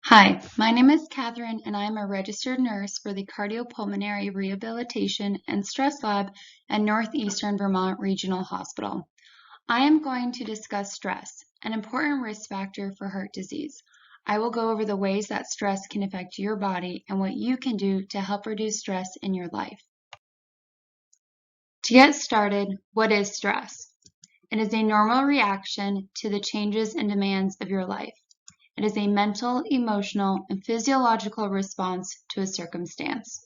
Hi, my name is Katherine, and I am a registered nurse for the Cardiopulmonary Rehabilitation and Stress Lab at Northeastern Vermont Regional Hospital. I am going to discuss stress, an important risk factor for heart disease. I will go over the ways that stress can affect your body and what you can do to help reduce stress in your life. To get started, what is stress? It is a normal reaction to the changes and demands of your life. It is a mental, emotional, and physiological response to a circumstance.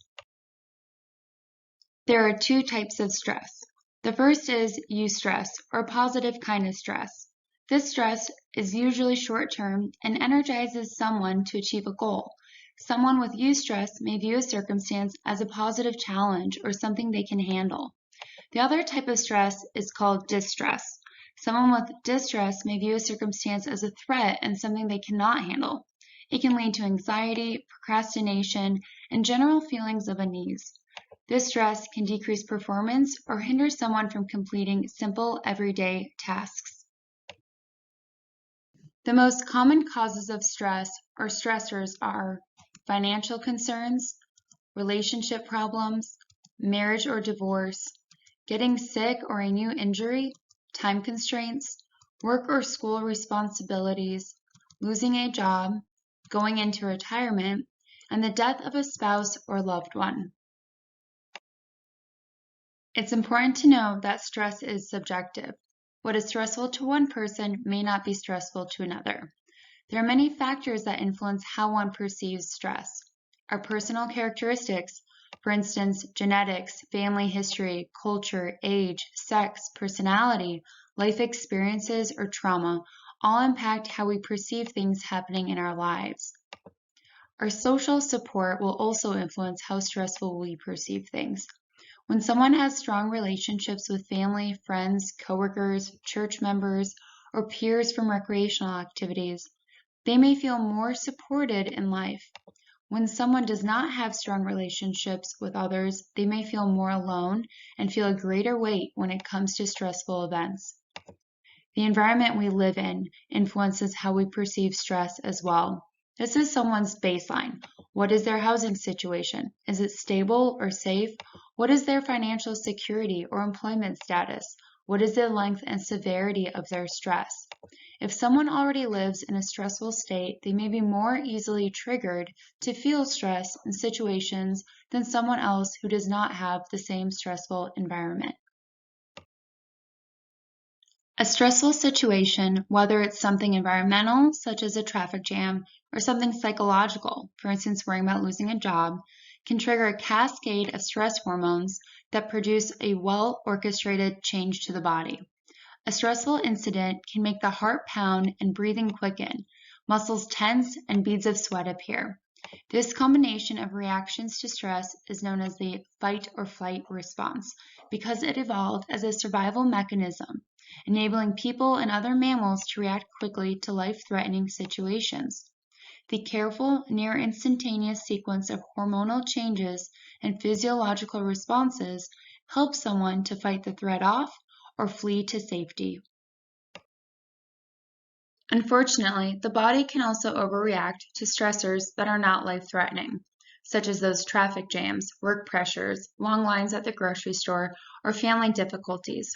There are two types of stress. The first is eustress, or positive kind of stress. This stress is usually short-term and energizes someone to achieve a goal. Someone with eustress may view a circumstance as a positive challenge or something they can handle. The other type of stress is called distress. Someone with distress may view a circumstance as a threat and something they cannot handle. It can lead to anxiety, procrastination, and general feelings of unease. This stress can decrease performance or hinder someone from completing simple everyday tasks. The most common causes of stress or stressors are financial concerns, relationship problems, marriage or divorce, getting sick or a new injury, time constraints, work or school responsibilities, losing a job, going into retirement, and the death of a spouse or loved one. It's important to know that stress is subjective. What is stressful to one person may not be stressful to another. There are many factors that influence how one perceives stress. Our personal characteristics, for instance, genetics, family history, culture, age, sex, personality, life experiences, or trauma, all impact how we perceive things happening in our lives. Our social support will also influence how stressful we perceive things. When someone has strong relationships with family, friends, coworkers, church members, or peers from recreational activities, they may feel more supported in life. When someone does not have strong relationships with others, they may feel more alone and feel a greater weight when it comes to stressful events. The environment we live in influences how we perceive stress as well. This is someone's baseline. What is their housing situation? Is it stable or safe? What is their financial security or employment status? What is the length and severity of their stress? If someone already lives in a stressful state, they may be more easily triggered to feel stress in situations than someone else who does not have the same stressful environment. A stressful situation, whether it's something environmental, such as a traffic jam, or something psychological, for instance, worrying about losing a job, can trigger a cascade of stress hormones that produce a well-orchestrated change to the body. A stressful incident can make the heart pound and breathing quicken, muscles tense, and beads of sweat appear. This combination of reactions to stress is known as the fight or flight response because it evolved as a survival mechanism, enabling people and other mammals to react quickly to life-threatening situations. The careful, near-instantaneous sequence of hormonal changes and physiological responses helps someone to fight the threat off or flee to safety. Unfortunately, the body can also overreact to stressors that are not life-threatening, such as those traffic jams, work pressures, long lines at the grocery store, or family difficulties.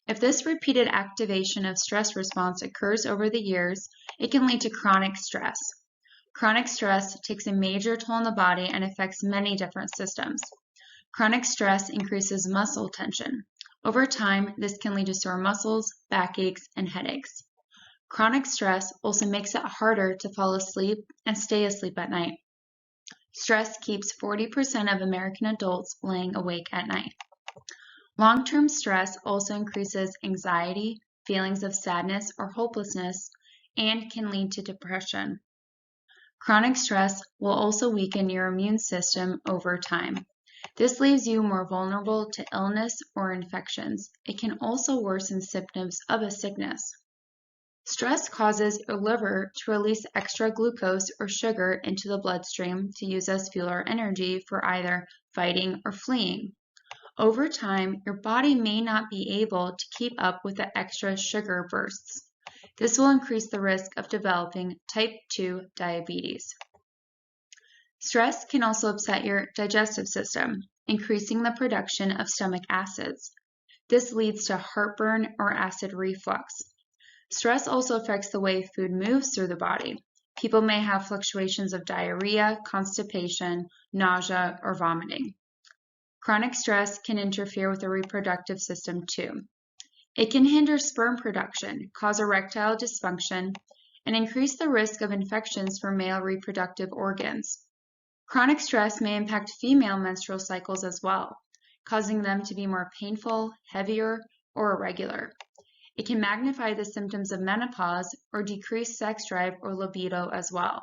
If this repeated activation of stress response occurs over the years, it can lead to chronic stress. Chronic stress takes a major toll on the body and affects many different systems. Chronic stress increases muscle tension. Over time, this can lead to sore muscles, backaches, and headaches. Chronic stress also makes it harder to fall asleep and stay asleep at night. Stress keeps 40% of American adults laying awake at night. Long-term stress also increases anxiety, feelings of sadness or hopelessness, and can lead to depression. Chronic stress will also weaken your immune system over time. This leaves you more vulnerable to illness or infections. It can also worsen symptoms of a sickness. Stress causes your liver to release extra glucose or sugar into the bloodstream to use as fuel or energy for either fighting or fleeing. Over time, your body may not be able to keep up with the extra sugar bursts. This will increase the risk of developing type 2 diabetes. Stress can also upset your digestive system, increasing the production of stomach acids. This leads to heartburn or acid reflux. Stress also affects the way food moves through the body. People may have fluctuations of diarrhea, constipation, nausea, or vomiting. Chronic stress can interfere with the reproductive system too. It can hinder sperm production, cause erectile dysfunction, and increase the risk of infections for male reproductive organs. Chronic stress may impact female menstrual cycles as well, causing them to be more painful, heavier, or irregular. It can magnify the symptoms of menopause or decrease sex drive or libido as well.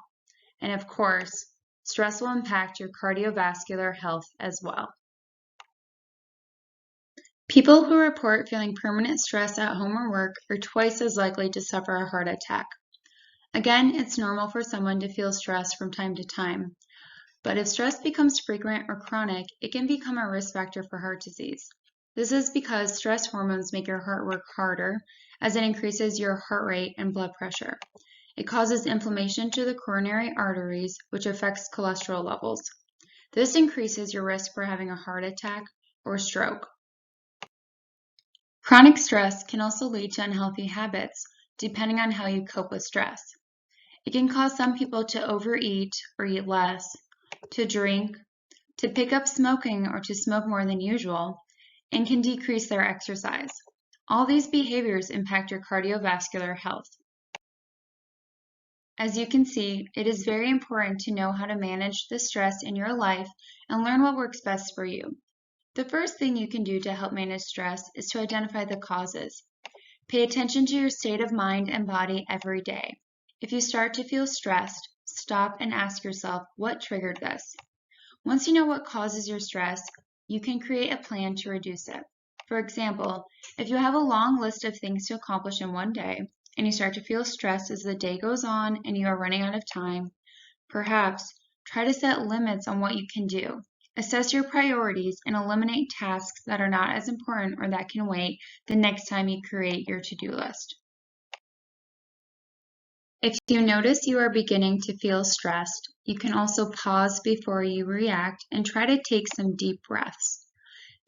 And of course, stress will impact your cardiovascular health as well. People who report feeling permanent stress at home or work are twice as likely to suffer a heart attack. Again, it's normal for someone to feel stress from time to time, but if stress becomes frequent or chronic, it can become a risk factor for heart disease. This is because stress hormones make your heart work harder as it increases your heart rate and blood pressure. It causes inflammation to the coronary arteries, which affects cholesterol levels. This increases your risk for having a heart attack or stroke. Chronic stress can also lead to unhealthy habits, depending on how you cope with stress. It can cause some people to overeat or eat less, to drink, to pick up smoking or to smoke more than usual, and can decrease their exercise. All these behaviors impact your cardiovascular health. As you can see, it is very important to know how to manage the stress in your life and learn what works best for you. The first thing you can do to help manage stress is to identify the causes. Pay attention to your state of mind and body every day. If you start to feel stressed, stop and ask yourself what triggered this. Once you know what causes your stress, you can create a plan to reduce it. For example, if you have a long list of things to accomplish in one day, and you start to feel stressed as the day goes on and you are running out of time, perhaps try to set limits on what you can do. Assess your priorities and eliminate tasks that are not as important or that can wait the next time you create your to-do list. If you notice you are beginning to feel stressed, you can also pause before you react and try to take some deep breaths.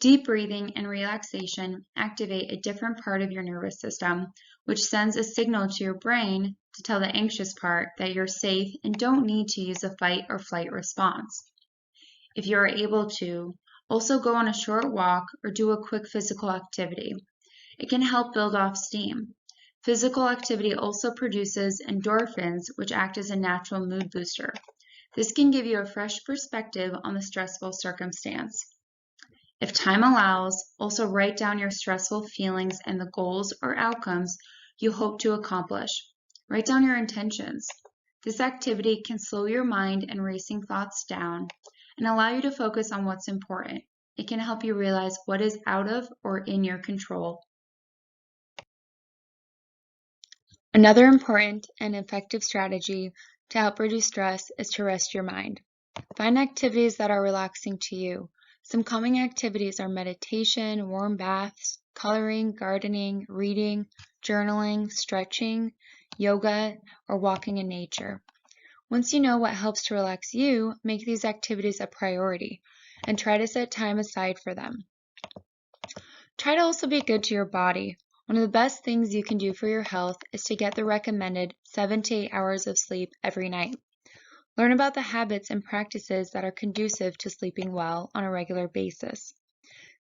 Deep breathing and relaxation activate a different part of your nervous system, which sends a signal to your brain to tell the anxious part that you're safe and don't need to use a fight or flight response. If you are able to, also go on a short walk or do a quick physical activity. It can help build off steam. Physical activity also produces endorphins, which act as a natural mood booster. This can give you a fresh perspective on the stressful circumstance. If time allows, also write down your stressful feelings and the goals or outcomes you hope to accomplish. Write down your intentions. This activity can slow your mind and racing thoughts down and allow you to focus on what's important. It can help you realize what is out of or in your control. Another important and effective strategy to help reduce stress is to rest your mind. Find activities that are relaxing to you. Some calming activities are meditation, warm baths, coloring, gardening, reading, journaling, stretching, yoga, or walking in nature. Once you know what helps to relax you, make these activities a priority and try to set time aside for them. Try to also be good to your body. One of the best things you can do for your health is to get the recommended 7 to 8 hours of sleep every night. Learn about the habits and practices that are conducive to sleeping well on a regular basis.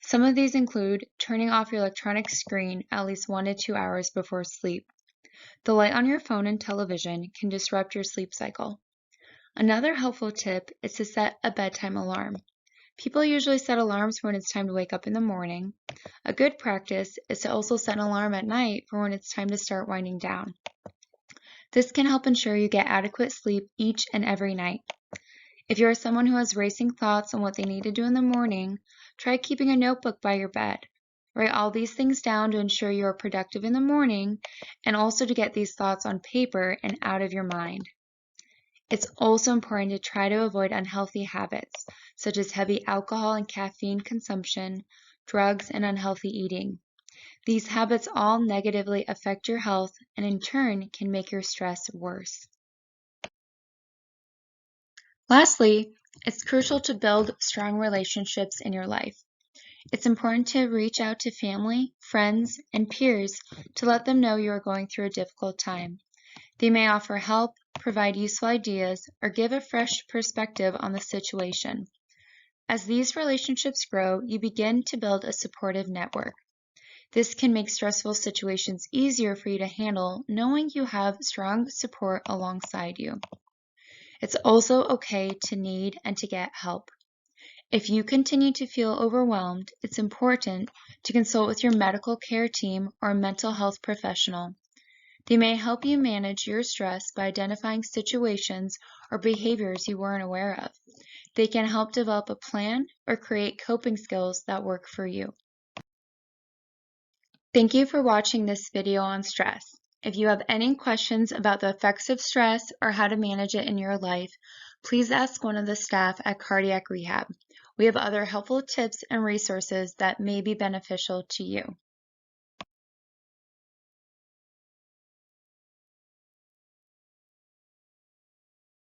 Some of these include turning off your electronic screen at least 1 to 2 hours before sleep. The light on your phone and television can disrupt your sleep cycle. Another helpful tip is to set a bedtime alarm. People usually set alarms for when it's time to wake up in the morning. A good practice is to also set an alarm at night for when it's time to start winding down. This can help ensure you get adequate sleep each and every night. If you are someone who has racing thoughts on what they need to do in the morning, try keeping a notebook by your bed. Write all these things down to ensure you are productive in the morning and also to get these thoughts on paper and out of your mind. It's also important to try to avoid unhealthy habits, such as heavy alcohol and caffeine consumption, drugs, and unhealthy eating. These habits all negatively affect your health and in turn can make your stress worse. Lastly, It's crucial to build strong relationships in your life. It's important to reach out to family, friends, and peers to let them know you are going through a difficult time. They may offer help, provide useful ideas, or give a fresh perspective on the situation. As these relationships grow, you begin to build a supportive network. This can make stressful situations easier for you to handle, knowing you have strong support alongside you. It's also okay to need and to get help. If you continue to feel overwhelmed, it's important to consult with your medical care team or a mental health professional. They may help you manage your stress by identifying situations or behaviors you weren't aware of. They can help develop a plan or create coping skills that work for you. Thank you for watching this video on stress. If you have any questions about the effects of stress or how to manage it in your life, please ask one of the staff at Cardiac Rehab. We have other helpful tips and resources that may be beneficial to you.